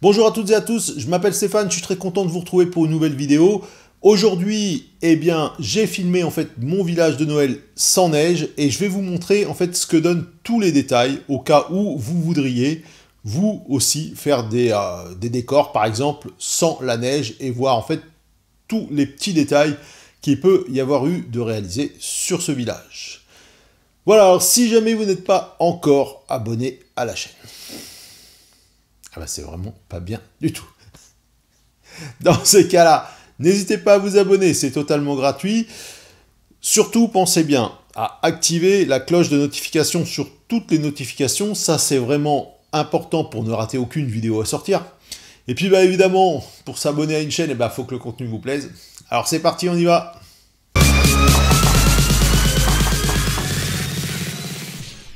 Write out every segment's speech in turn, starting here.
Bonjour à toutes et à tous, je m'appelle Stéphane, je suis très content de vous retrouver pour une nouvelle vidéo. Aujourd'hui, j'ai filmé en fait mon village de Noël sans neige et je vais vous montrer en fait ce que donnent tous les détails au cas où vous voudriez vous aussi faire des décors par exemple sans la neige et voir en fait tous les petits détails qu'il peut y avoir eu de réaliser sur ce village. Voilà, alors si jamais vous n'êtes pas encore abonné à la chaîne, ah bah c'est vraiment pas bien du tout. Dans ces cas-là, n'hésitez pas à vous abonner, c'est totalement gratuit. Surtout, pensez bien à activer la cloche de notification sur toutes les notifications. Ça, c'est vraiment important pour ne rater aucune vidéo à sortir. Et puis, bah, évidemment, pour s'abonner à une chaîne, il faut que le contenu vous plaise. Alors, c'est parti, on y va.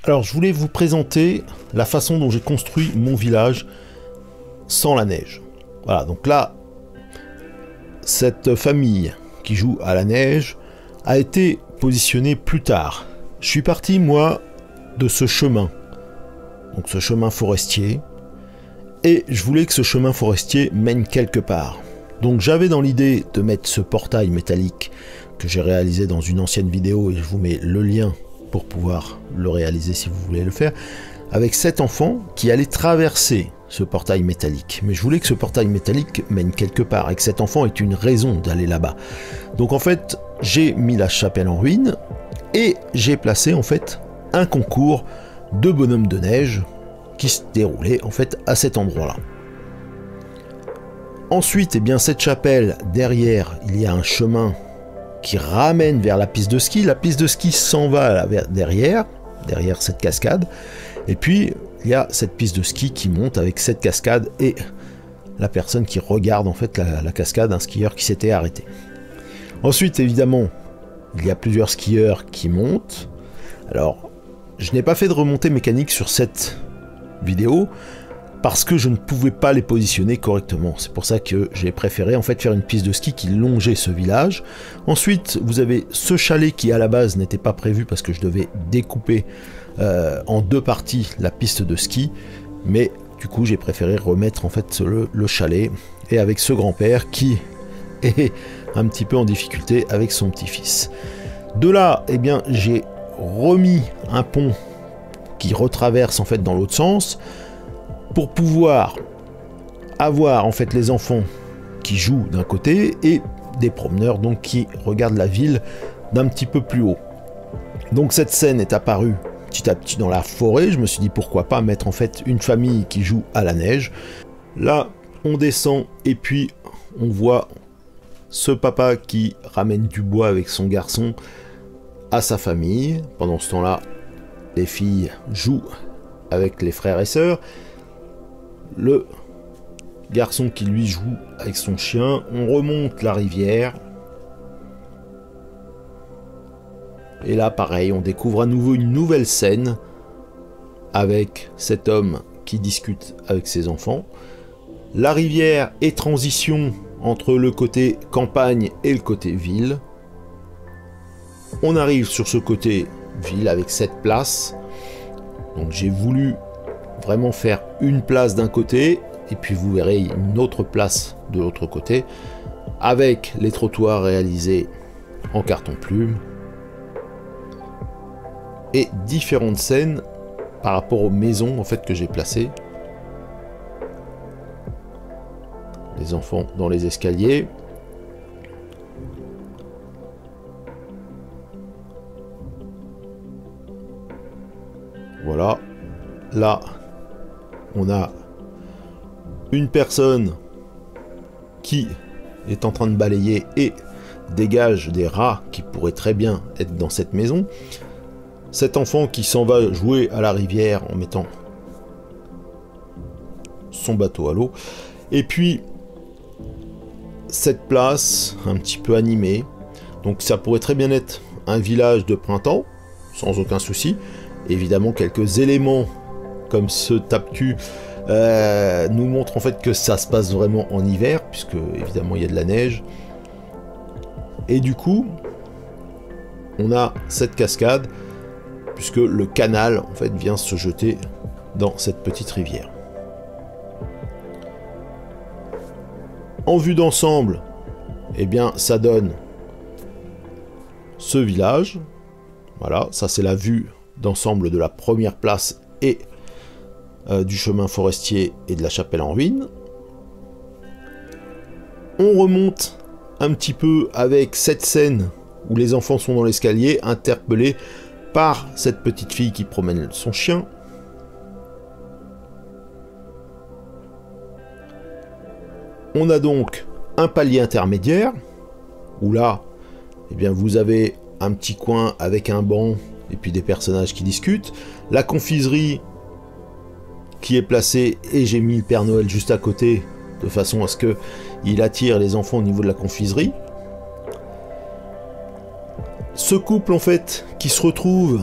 Alors, je voulais vous présenter la façon dont j'ai construit mon village sans la neige. Voilà, donc là, cette famille qui joue à la neige a été positionnée plus tard. Je suis parti, moi, de ce chemin, donc ce chemin forestier, et je voulais que ce chemin forestier mène quelque part. Donc j'avais dans l'idée de mettre ce portail métallique que j'ai réalisé dans une ancienne vidéo, et je vous mets le lien pour pouvoir le réaliser si vous voulez le faire, avec 7 enfants qui allaient traverser ce portail métallique. Mais je voulais que ce portail métallique mène quelque part, et que cet enfant ait une raison d'aller là-bas. Donc en fait, j'ai mis la chapelle en ruine, et j'ai placé en fait un concours de bonhommes de neige qui se déroulait en fait à cet endroit-là. Ensuite, cette chapelle, derrière, il y a un chemin qui ramène vers la piste de ski. La piste de ski s'en va derrière cette cascade. Et puis, il y a cette piste de ski qui monte avec cette cascade et la personne qui regarde en fait la cascade, un skieur qui s'était arrêté. Ensuite, évidemment, il y a plusieurs skieurs qui montent. Alors, je n'ai pas fait de remontée mécanique sur cette vidéo parce que je ne pouvais pas les positionner correctement. C'est pour ça que j'ai préféré en fait faire une piste de ski qui longeait ce village. Ensuite, vous avez ce chalet qui à la base n'était pas prévu parce que je devais découper en 2 parties la piste de ski, mais du coup j'ai préféré remettre en fait le chalet, et avec ce grand-père qui est un petit peu en difficulté avec son petit-fils. De là, j'ai remis un pont qui retraverse en fait dans l'autre sens pour pouvoir avoir en fait les enfants qui jouent d'un côté et des promeneurs donc qui regardent la ville d'un petit peu plus haut. Donc cette scène est apparue petit à petit dans la forêt. Je me suis dit pourquoi pas mettre en fait une famille qui joue à la neige. Là on descend et puis on voit ce papa qui ramène du bois avec son garçon à sa famille. Pendant ce temps-là, les filles jouent avec les frères et sœurs. Le garçon qui lui joue avec son chien. On remonte la rivière. Et là, pareil, on découvre à nouveau une nouvelle scène avec cet homme qui discute avec ses enfants. La rivière est transition entre le côté campagne et le côté ville. On arrive sur ce côté ville avec cette place. Donc j'ai voulu vraiment faire une place d'un côté et puis vous verrez une autre place de l'autre côté avec les trottoirs réalisés en carton plume et différentes scènes par rapport aux maisons en fait que j'ai placées. Les enfants dans les escaliers. Voilà. Là, on a une personne qui est en train de balayer et dégage des rats qui pourraient très bien être dans cette maison. Cet enfant qui s'en va jouer à la rivière en mettant son bateau à l'eau. Et puis, cette place un petit peu animée. Donc ça pourrait très bien être un village de printemps, sans aucun souci. Évidemment, quelques éléments comme ce tape-cul nous montrent en fait que ça se passe vraiment en hiver, puisque évidemment il y a de la neige. Et du coup, on a cette cascade, puisque le canal en fait vient se jeter dans cette petite rivière. En vue d'ensemble, eh bien, ça donne ce village. Voilà, ça c'est la vue d'ensemble de la première place et du chemin forestier et de la chapelle en ruine. On remonte un petit peu avec cette scène où les enfants sont dans l'escalier, interpellés par cette petite fille qui promène son chien. On a donc un palier intermédiaire, où là, eh bien, vous avez un petit coin avec un banc et puis des personnages qui discutent. La confiserie qui est placée, et j'ai mis le Père Noël juste à côté, de façon à ce qu'il attire les enfants au niveau de la confiserie. Ce couple, en fait, qui se retrouve,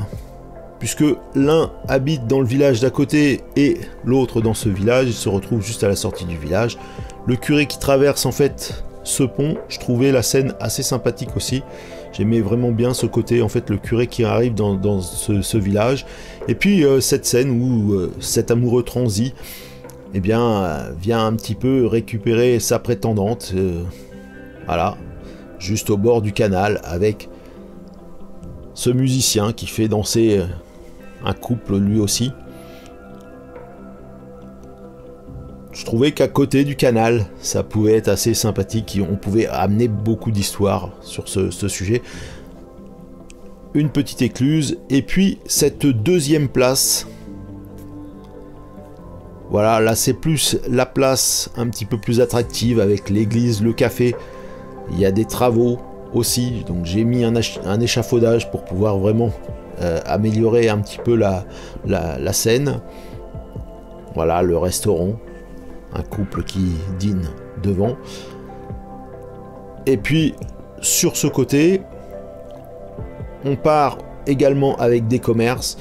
puisque l'un habite dans le village d'à côté et l'autre dans ce village, ils se retrouvent juste à la sortie du village. Le curé qui traverse en fait ce pont, je trouvais la scène assez sympathique aussi. J'aimais vraiment bien ce côté, en fait, le curé qui arrive dans ce village. Et puis cette scène où cet amoureux transi, eh bien, vient un petit peu récupérer sa prétendante, voilà, juste au bord du canal, avec ce musicien qui fait danser un couple lui aussi. Je trouvais qu'à côté du canal, ça pouvait être assez sympathique, on pouvait amener beaucoup d'histoires sur ce sujet. Une petite écluse, et puis cette deuxième place. Voilà, là c'est plus la place un petit peu plus attractive avec l'église, le café. Il y a des travaux aussi, donc j'ai mis un échafaudage pour pouvoir vraiment améliorer un petit peu la scène. Voilà, le restaurant. Un couple qui dîne devant. Et puis, sur ce côté, on part également avec des commerces.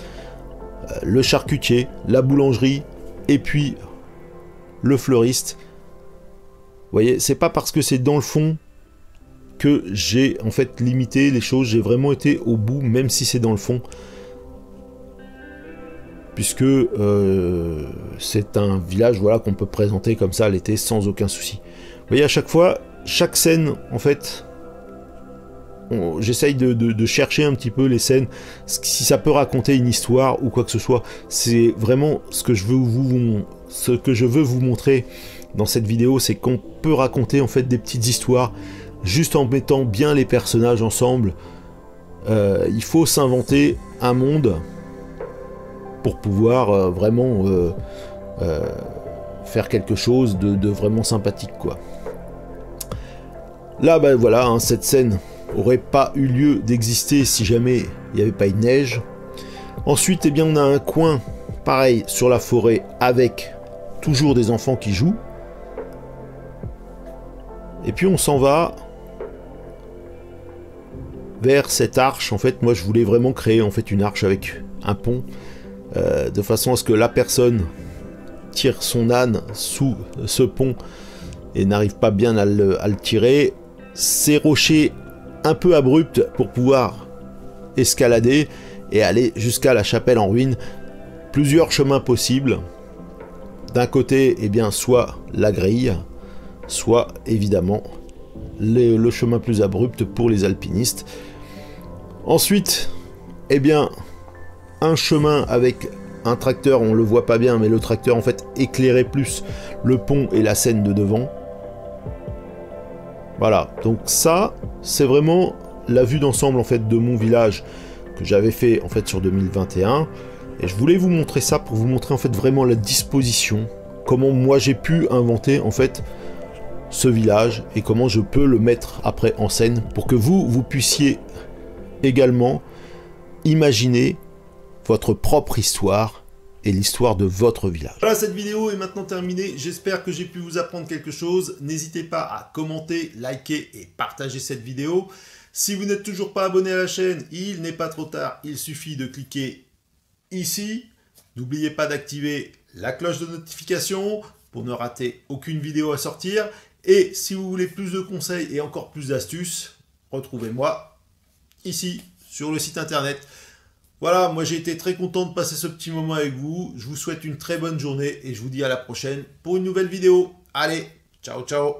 Le charcutier, la boulangerie, et puis le fleuriste. Vous voyez, c'est pas parce que c'est dans le fond que j'ai en fait limité les choses. J'ai vraiment été au bout, même si c'est dans le fond. Puisque c'est un village, voilà, qu'on peut présenter comme ça l'été sans aucun souci. Vous voyez, à chaque fois, chaque scène, en fait, j'essaye de chercher un petit peu les scènes, si ça peut raconter une histoire ou quoi que ce soit. C'est vraiment ce que je veux vous montrer dans cette vidéo, c'est qu'on peut raconter en fait des petites histoires, juste en mettant bien les personnages ensemble. Il faut s'inventer un monde pour pouvoir vraiment faire quelque chose de vraiment sympathique, quoi. Là, ben voilà, hein, cette scène aurait pas eu lieu d'exister si jamais il n'y avait pas eu de neige. Ensuite, eh bien, on a un coin, pareil, sur la forêt, avec toujours des enfants qui jouent. Et puis on s'en va vers cette arche. En fait, moi, je voulais vraiment créer en fait une arche avec un pont. De façon à ce que la personne tire son âne sous ce pont et n'arrive pas bien à le tirer. Ces rochers un peu abrupts pour pouvoir escalader et aller jusqu'à la chapelle en ruine. Plusieurs chemins possibles. D'un côté, eh bien, soit la grille, soit évidemment le chemin plus abrupt pour les alpinistes. Ensuite, eh bien, un chemin avec un tracteur, on le voit pas bien, mais le tracteur en fait éclairait plus le pont et la scène de devant. Voilà, donc ça, c'est vraiment la vue d'ensemble en fait de mon village que j'avais fait en fait sur 2021. Et je voulais vous montrer ça pour vous montrer en fait vraiment la disposition, comment moi j'ai pu inventer en fait ce village et comment je peux le mettre après en scène pour que vous puissiez également imaginer votre propre histoire et l'histoire de votre village. Voilà, cette vidéo est maintenant terminée. J'espère que j'ai pu vous apprendre quelque chose. N'hésitez pas à commenter, liker et partager cette vidéo. Si vous n'êtes toujours pas abonné à la chaîne, il n'est pas trop tard. Il suffit de cliquer ici. N'oubliez pas d'activer la cloche de notification pour ne rater aucune vidéo à sortir. Et si vous voulez plus de conseils et encore plus d'astuces, retrouvez-moi ici sur le site internet. Voilà, moi j'ai été très content de passer ce petit moment avec vous. Je vous souhaite une très bonne journée et je vous dis à la prochaine pour une nouvelle vidéo. Allez, ciao ciao.